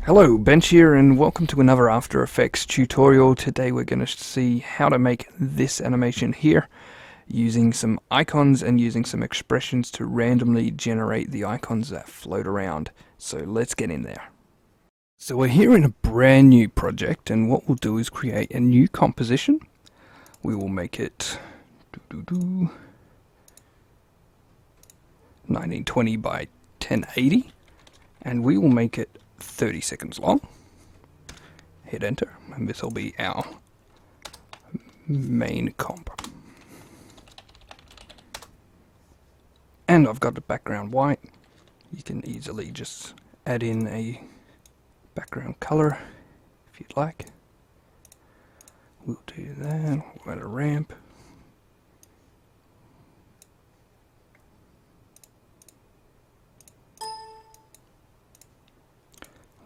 Hello, Bench here, and welcome to another After Effects tutorial. Today we're going to see how to make this animation here using some icons and using some expressions to randomly generate the icons that float around. So let's get in there. So we're here in a brand new project, and what we'll do is create a new composition. We will make it 1920 by 1080, and we will make it 30 seconds long. Hit enter, and this will be our main comp. And I've got the background white. You can easily just add in a background color if you'd like. We'll do that. We'll add a ramp.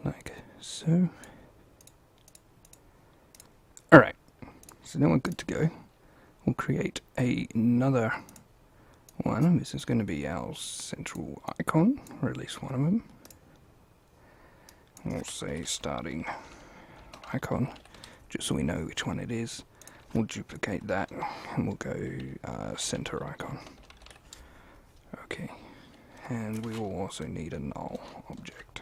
Like so. Alright, so now we're good to go. We'll create another one. This is going to be our central icon, or at least one of them. We'll say starting icon, just so we know which one it is. We'll duplicate that, and we'll go center icon. Okay, and we will also need a null object.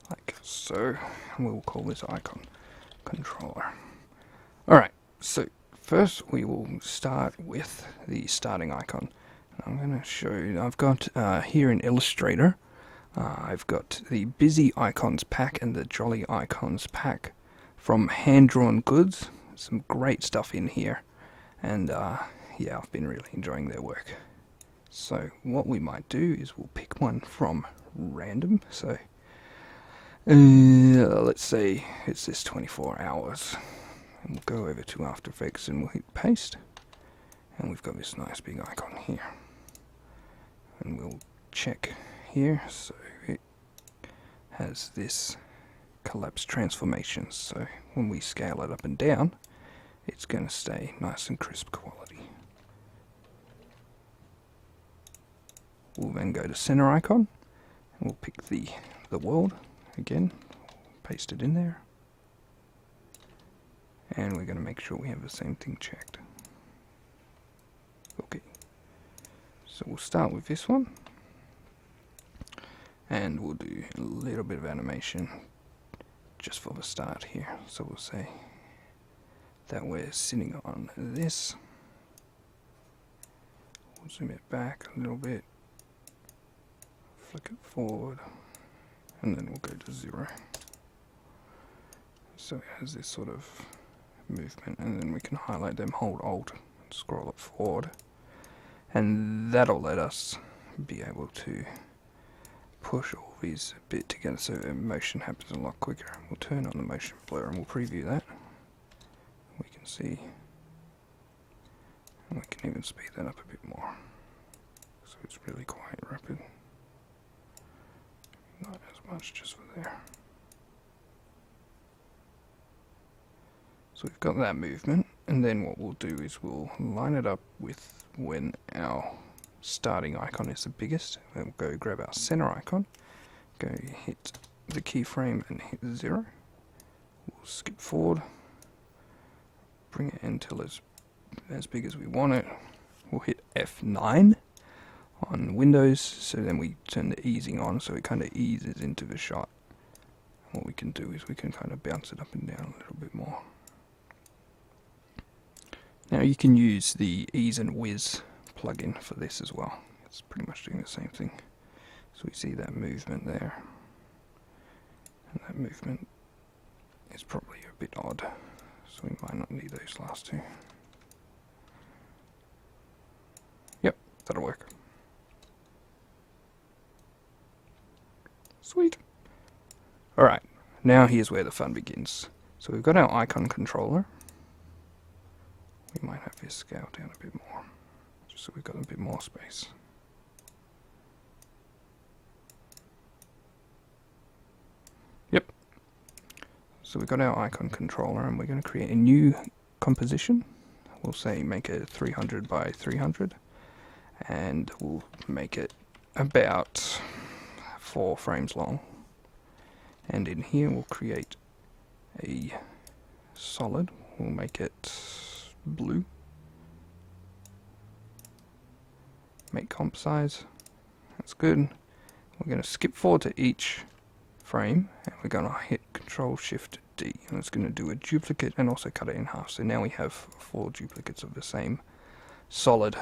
Like so, and we'll call this icon controller. Alright, so first we will start with the starting icon. I'm going to show you, I've got here in Illustrator, I've got the Busy Icons pack and the Jolly Icons pack from Hand Drawn Goods. Some great stuff in here, and yeah, I've been really enjoying their work. So what we might do is we'll pick one from random. So let's say it's this 24 hours, and we'll go over to After Effects and we'll hit paste, and we've got this nice big icon here, and we'll check here. So it has this collapse transformation, so when we scale it up and down, it's going to stay nice and crisp quality. We'll then go to center icon, and we'll pick the world again, paste it in there, and we're going to make sure we have the same thing checked. Okay, so we'll start with this one, and we'll do a little bit of animation just for the start here. So we'll say that we're sitting on this. We'll zoom it back a little bit, flick it forward, and then we'll go to 0. So it has this sort of movement, and then we can highlight them, hold Alt, and scroll it forward, and that'll let us be able to push all these a bit together so motion happens a lot quicker. We'll turn on the motion blur and we'll preview that. We can see, and we can even speed that up a bit more, so it's really quite rapid. Not as much, just for there. So we've got that movement, and then what we'll do is we'll line it up with when our starting icon is the biggest. Then we'll go grab our center icon, go hit the keyframe and hit 0. We'll skip forward, bring it until it's as big as we want it. We'll hit F9 on Windows, so then we turn the easing on, so it kind of eases into the shot. And what we can do is we can kind of bounce it up and down a little bit more. Now you can use the Ease and Whiz plugin for this as well. It's pretty much doing the same thing. So we see that movement there, and that movement is probably a bit odd, so we might not need those last two. Yep, that'll work. Sweet. Alright, now here's where the fun begins. So we've got our icon controller. We might have this scaled down a bit more, just so we've got a bit more space. Yep. So we've got our icon controller, and we're going to create a new composition. We'll say make it 300 by 300, and we'll make it about 4 frames long. And in here we'll create a solid. We'll make it blue. Make comp size. That's good. We're going to skip forward to each frame, and we're going to hit Control Shift D, and it's going to do a duplicate and also cut it in half. So now we have 4 duplicates of the same solid.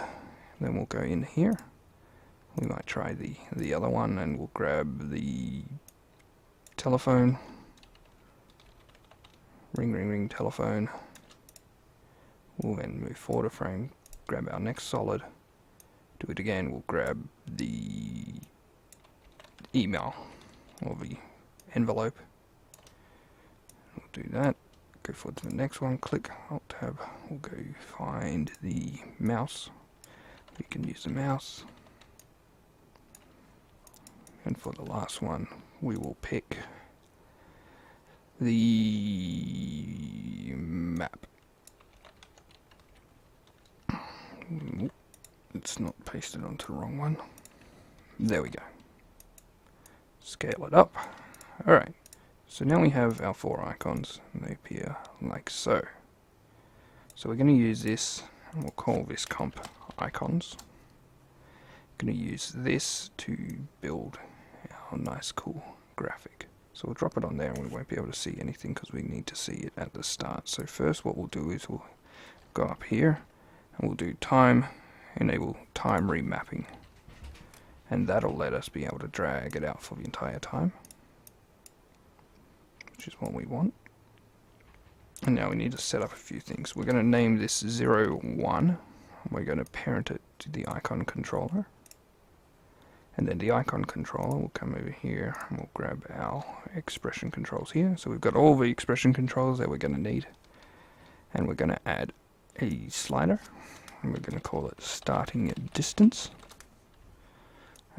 Then we'll go in here. We might try the other one, and we'll grab the telephone. Ring, ring, ring, telephone. We'll then move forward a frame, grab our next solid, do it again. We'll grab the email or the envelope. We'll do that. Go forward to the next one, click Alt Tab. We'll go find the mouse. We can use the mouse. And for the last one, we will pick the map. It's not pasted onto the wrong one. There we go. Scale it up. Alright, so now we have our 4 icons, and they appear like so. So we're going to use this, and we'll call this comp icons. Going to use this to build our nice cool graphic. So we'll drop it on there, and we won't be able to see anything because we need to see it at the start. So first what we'll do is we'll go up here, and we'll do time, enable time remapping. And that'll let us be able to drag it out for the entire time, which is what we want. And now we need to set up a few things. We're going to name this 01. We're going to parent it to the icon controller. And then the icon controller will come over here, and we'll grab our expression controls here. So we've got all the expression controls that we're going to need. And we're going to add a slider, and we're going to call it starting distance.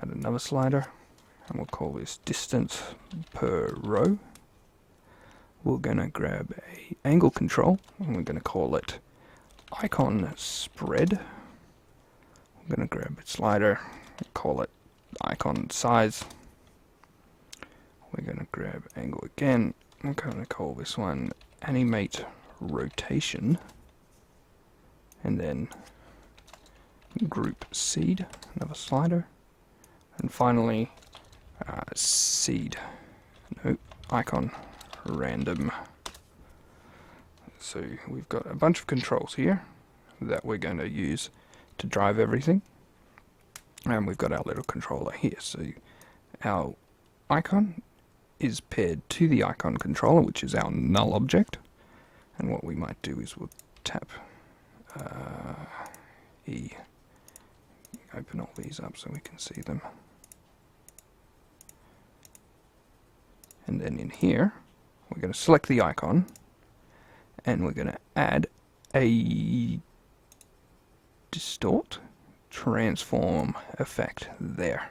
Add another slider, and we'll call this distance per row. We're going to grab a angle control, and we're going to call it icon spread. We're going to grab a slider and call it icon size. We're going to grab angle again. I'm going to call this one animate rotation, and then group seed, another slider. And finally, icon random. So we've got a bunch of controls here that we're going to use to drive everything. And we've got our little controller here. So our icon is paired to the icon controller, which is our null object. And what we might do is we'll tap E. Open all these up so we can see them. And then in here, we're going to select the icon, and we're going to add a Distort Transform effect there.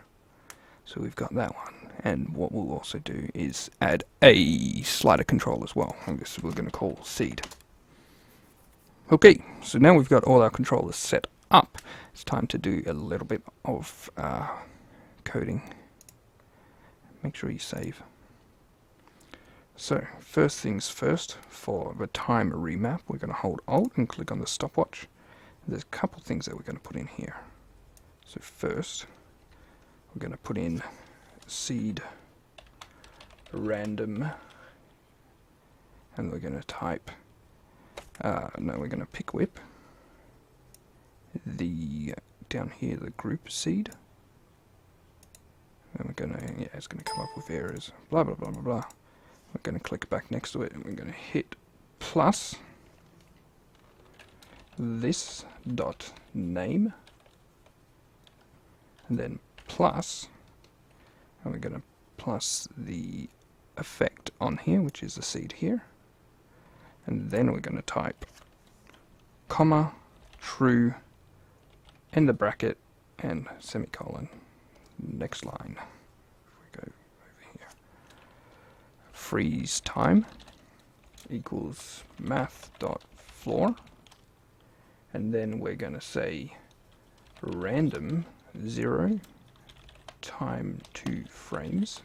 So we've got that one. And what we'll also do is add a slider control as well. I guess we're going to call seed. Okay, so now we've got all our controllers set up. It's time to do a little bit of coding. Make sure you save. So, first things first, for the time remap, we're going to hold Alt and click on the stopwatch. There's a couple things that we're going to put in here. So first, we're going to put in seed random, and we're going to type, we're going to pick whip, down here, the group seed, and we're going to, it's going to come up with errors, blah, blah, blah, blah, blah. We're going to click back next to it, and we're going to hit plus this dot name, and then plus, and we're going to plus the effect on here, which is the seed here, and then we're going to type comma true, end the bracket, and semicolon. Next line. If we go over here, freeze time equals math.floor, and then we're going to say random 0 time 2 frames,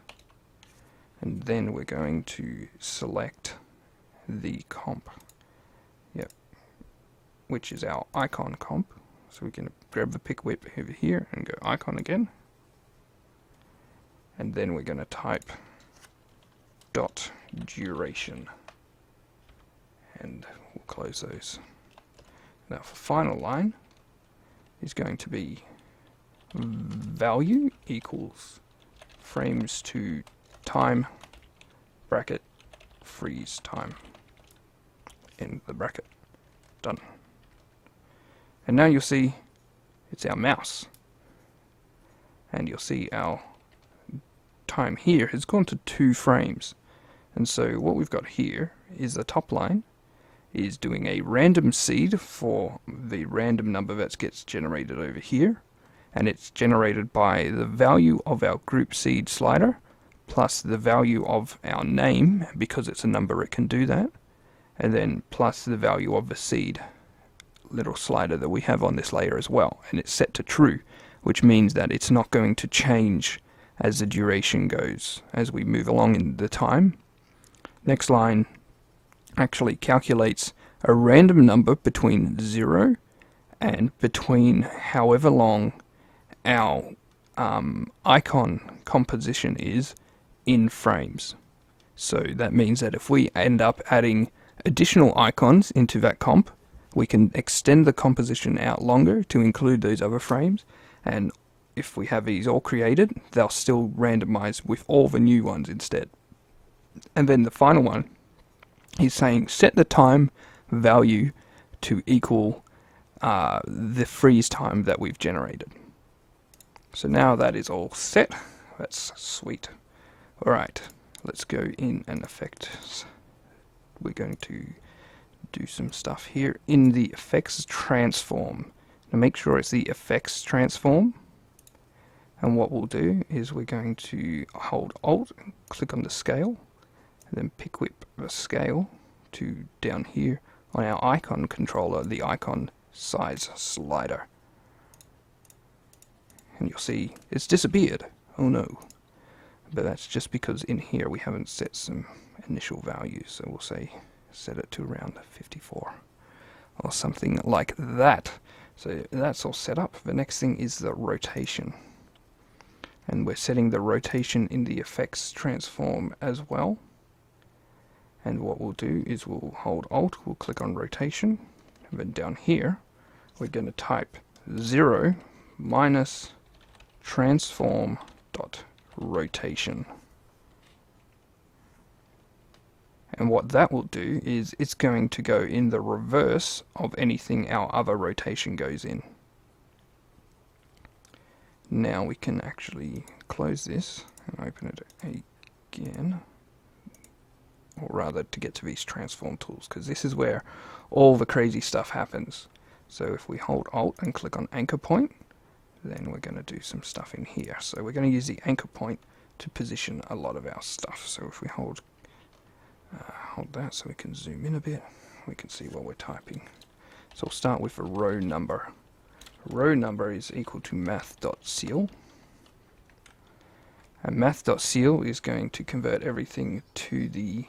and then we're going to select the comp, which is our icon comp. So we can grab the pick whip over here and go icon again, and then we're going to type dot duration, and we'll close those. Now for final line is going to be value equals frames to time bracket freeze time, end the bracket. Done. And now you'll see it's our mouse, and you'll see our time here has gone to 2 frames. And so what we've got here is the top line is doing a random seed for the random number that gets generated over here, and it's generated by the value of our group seed slider plus the value of our name, because it's a number it can do that, and then plus the value of the seed little slider that we have on this layer as well, and it's set to true, which means that it's not going to change as the duration goes as we move along in the time. Next line actually calculates a random number between 0 and between however long our icon composition is in frames. So that means that if we end up adding additional icons into that comp, we can extend the composition out longer to include those other frames, and if we have these all created, they'll still randomize with all the new ones instead. And then the final one is saying set the time value to equal the freeze time that we've generated. So now that is all set. That's sweet. Alright, let's go in and effects. We're going to do some stuff here in the effects transform. Now make sure it's the effects transform, and what we'll do is we're going to hold Alt and click on the scale, and then pick whip the scale to down here on our icon controller, the icon size slider, and you'll see it's disappeared. Oh no. But that's just because in here we haven't set some initial values, so we'll say set it to around 54 or something like that. So that's all set up. The next thing is the rotation, and we're setting the rotation in the effects transform as well. And what we'll do is we'll hold Alt, we'll click on rotation, and then down here we're going to type 0 minus transform dot rotation. And what that will do is it's going to go in the reverse of anything our other rotation goes in. Now we can actually close this and open it again, or rather to get to these transform tools, because this is where all the crazy stuff happens. So if we hold Alt and click on anchor point, then we're going to do some stuff in here. So we're going to use the anchor point to position a lot of our stuff. So if we hold that so we can zoom in a bit, we can see what we're typing. So we'll start with a row number. Row number is equal to math.ceil, and math.ceil is going to convert everything to the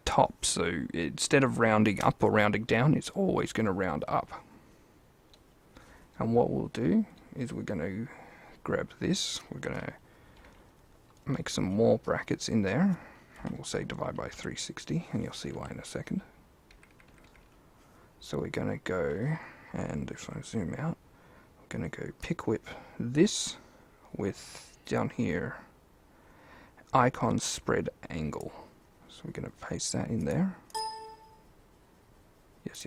top. So instead of rounding up or rounding down, it's always going to round up. And what we'll do is we're going to grab this, we're going to make some more brackets in there, and we'll say divide by 360, and you'll see why in a second. So we're going to go, and if I zoom out, we're going to go pick whip this with down here icon spread angle. So we're going to paste that in there. Yes.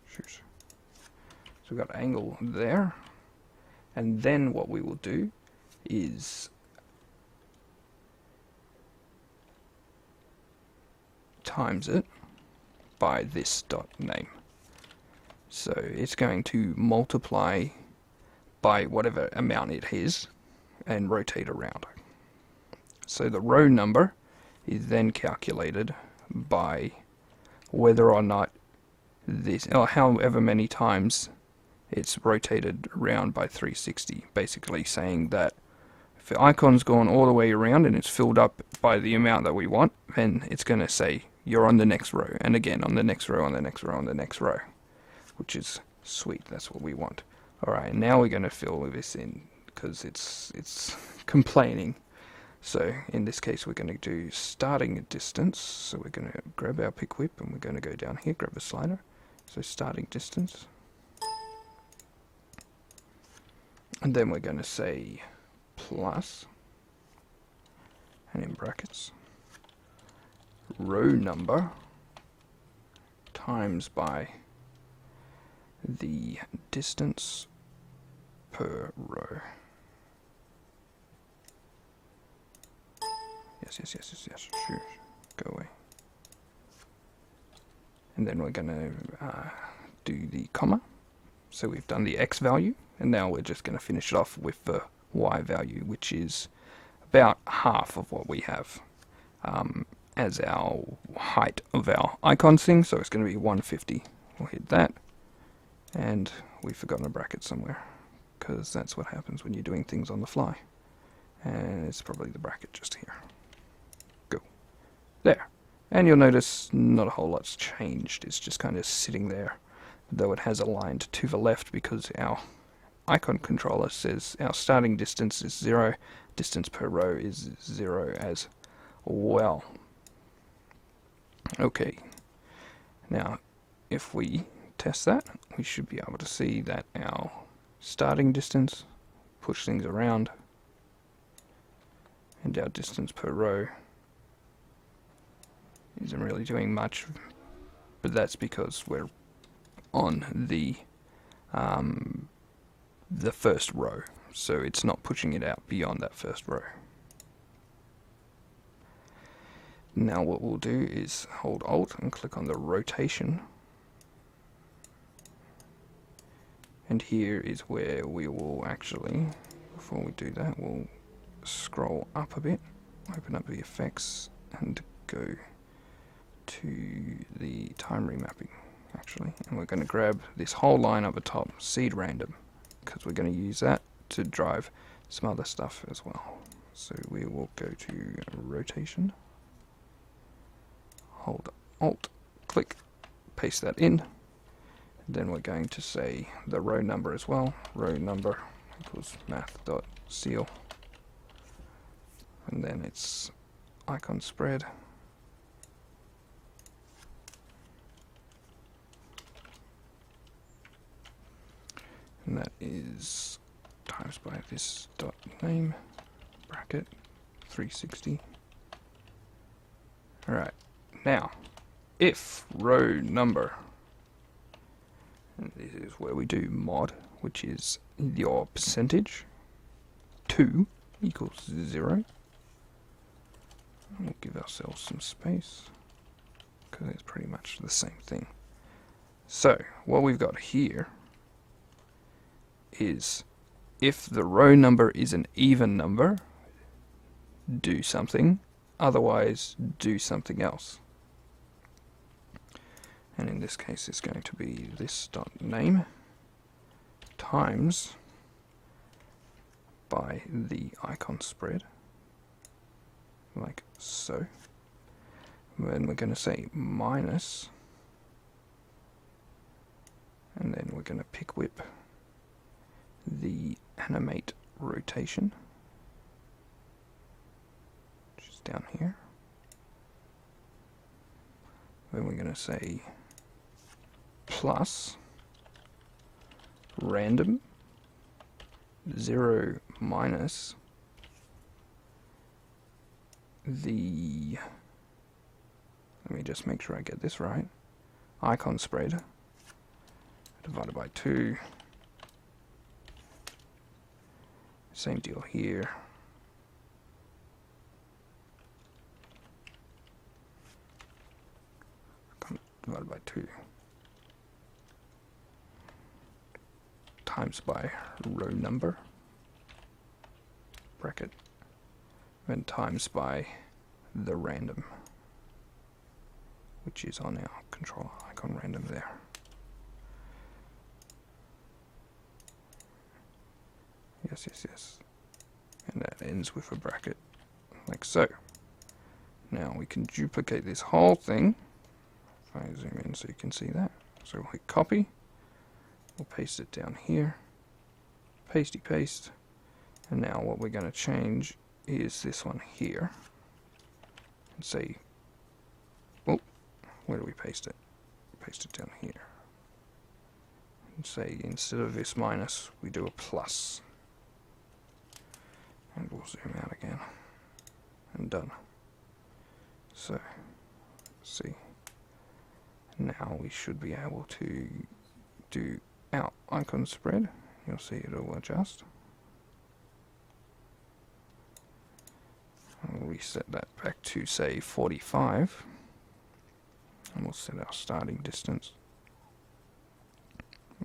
Shoot. So we've got angle there, and then what we will do is times it by this dot name. So it's going to multiply by whatever amount it is and rotate around. So the row number is then calculated by whether or not this, or however many times it's rotated around by 360, basically saying that if the icon's gone all the way around and it's filled up by the amount that we want, then it's going to say you're on the next row, and again on the next row, on the next row, on the next row, which is sweet. That's what we want. Alright, now we're going to fill this in because it's complaining. So in this case we're going to do starting distance. So we're going to grab our pick whip and we're going to go down here, grab a slider. So starting distance. And then we're going to say plus, and in brackets, row number times by the distance per row. Yes, sure, go away. And then we're going to do the comma. So we've done the x value, and now we're just going to finish it off with the y value, which is about half of what we have as our height of our icon thing. So it's going to be 150. We'll hit that, and we've forgotten a bracket somewhere, because that's what happens when you're doing things on the fly. And it's probably the bracket just here. Go. There. And you'll notice not a whole lot's changed. It's just kind of sitting there, though it has aligned to the left because our icon controller says our starting distance is 0, distance per row is 0 as well. Okay, now if we test that, we should be able to see that our starting distance, push things around, and our distance per row isn't really doing much, but that's because we're on the first row, so it's not pushing it out beyond that first row. Now what we'll do is hold Alt and click on the rotation, and here is where we will actually, before we do that, we'll scroll up a bit, open up the effects, and go to the time remapping actually, and we're going to grab this whole line up the top, seed random, because we're going to use that to drive some other stuff as well. So we will go to rotation, hold Alt, click, paste that in, and then we're going to say the row number as well, row number equals math.seal, and then it's icon spread, and that is times by this dot name bracket 360. Alright, now if row number, and this is where we do mod, which is your percentage, 2 equals 0, we'll give ourselves some space because it's pretty much the same thing. So what we've got here is if the row number is an even number, do something, otherwise do something else. And in this case it's going to be this dot name times by the icon spread, like so. And then we're going to say minus, and then we're going to pick whip the animate rotation, which is down here. Then we're going to say plus random 0 minus the, let me just make sure I get this right, icon spread divided by 2. Same deal here. Divided by 2 times by row number bracket, then times by the random, which is on our controller icon random there. yes. And that ends with a bracket, like so. Now we can duplicate this whole thing. If I zoom in so you can see that. So we'll hit copy. We'll paste it down here. Pasty paste. And now what we're going to change is this one here. And say, oh, where do we paste it? Paste it down here. And say instead of this minus, we do a plus. And we'll zoom out again. And done. So, let's see. Now we should be able to do our icon spread. You'll see it'll adjust. I'll reset that back to say 45. And we'll set our starting distance.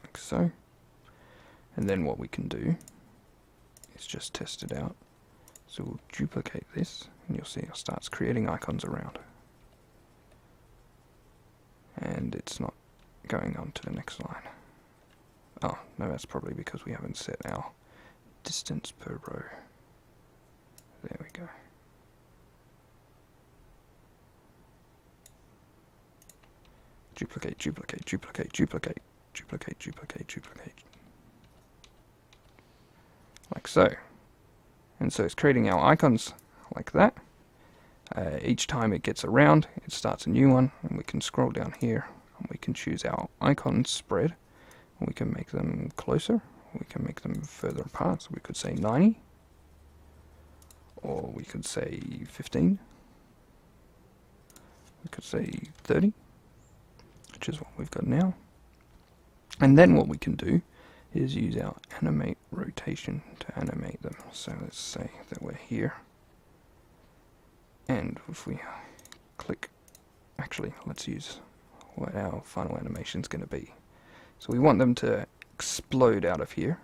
Like so. And then what we can do is just test it out. So we'll duplicate this, and you'll see it starts creating icons around. And it's not going on to the next line. Oh, no, that's probably because we haven't set our distance per row. There we go. Duplicate, duplicate, duplicate, duplicate, duplicate, duplicate, duplicate. Like so. And so it's creating our icons like that. Each time it gets around, it starts a new one, and we can scroll down here, and we can choose our icon spread. We can make them closer, we can make them further apart, so we could say 90, or we could say 15, we could say 30, which is what we've got now. And then what we can do is use our animate rotation to animate them. So let's say that we're here, and if we click, actually let's use what our final animation is going to be. So we want them to explode out of here,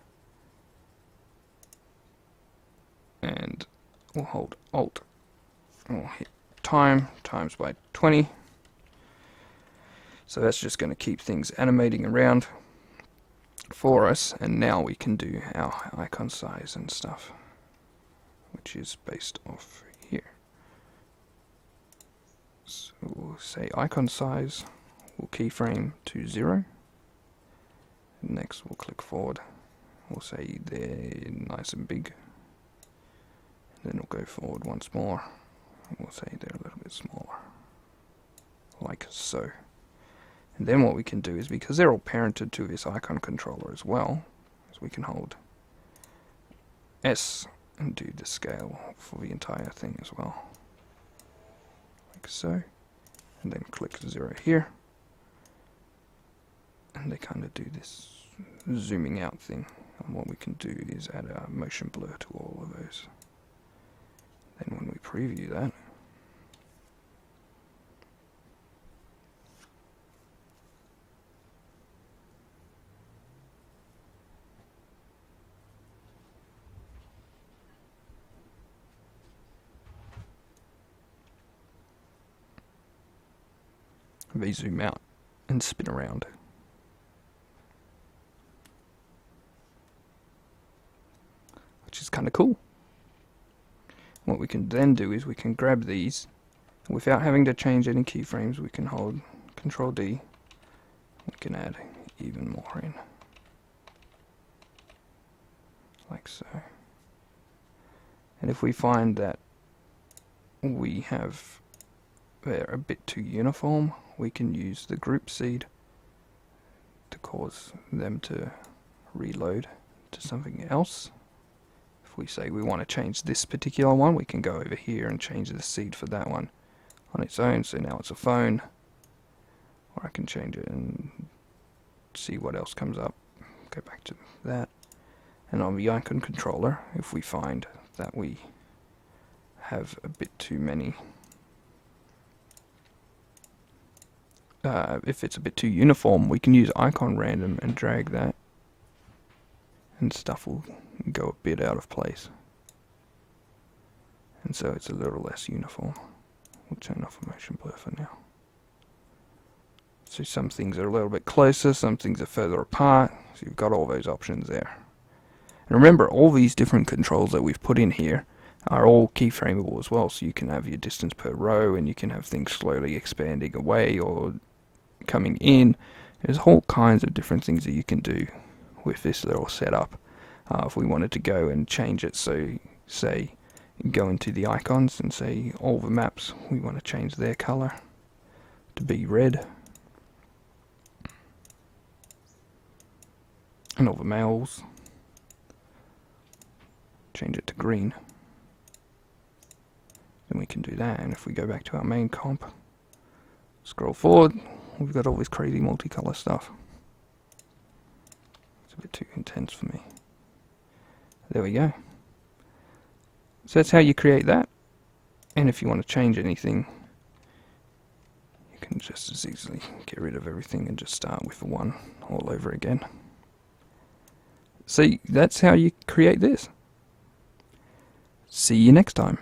and we'll hold Alt, and we'll hit time times by 20. So that's just going to keep things animating around for us, and now we can do our icon size and stuff, which is based off here. So we'll say icon size, we'll keyframe to 0. Next we'll click forward, we'll say they're nice and big, and then we'll go forward once more, and we'll say they're a little bit smaller, like so. And then what we can do is, because they're all parented to this icon controller as well, is we can hold S and do the scale for the entire thing as well, like so, and then click 0 here, and they kind of do this zooming out thing. And what we can do is add a motion blur to all of those. Then when we preview that, they zoom out and spin around. Which is kind of cool. What we can then do is we can grab these, without having to change any keyframes. We can hold Control D, we can add even more in, like so. And if we find that they're a bit too uniform, we can use the group seed to cause them to reload to something else. If we say we want to change this particular one, we can go over here and change the seed for that one on its own, so now it's a phone. Or I can change it and see what else comes up. Go back to that. And on the icon controller, if we find that we have a bit too many, if it's a bit too uniform, we can use icon random and drag that, and stuff will go a bit out of place, and so it's a little less uniform. We'll turn off motion blur for now. So some things are a little bit closer, some things are further apart, so you've got all those options there. And remember, all these different controls that we've put in here are all keyframeable as well, so you can have your distance per row, and you can have things slowly expanding away or coming in. There's all kinds of different things that you can do with this little setup. If we wanted to go and change it, so say go into the icons and say all the maps, we want to change their color to be red, and all the mails, change it to green. Then we can do that, and if we go back to our main comp, scroll forward, we've got all this crazy multicolor stuff. It's a bit too intense for me. There we go. So that's how you create that. And if you want to change anything, you can just as easily get rid of everything and just start with the one all over again. See, that's how you create this. See you next time.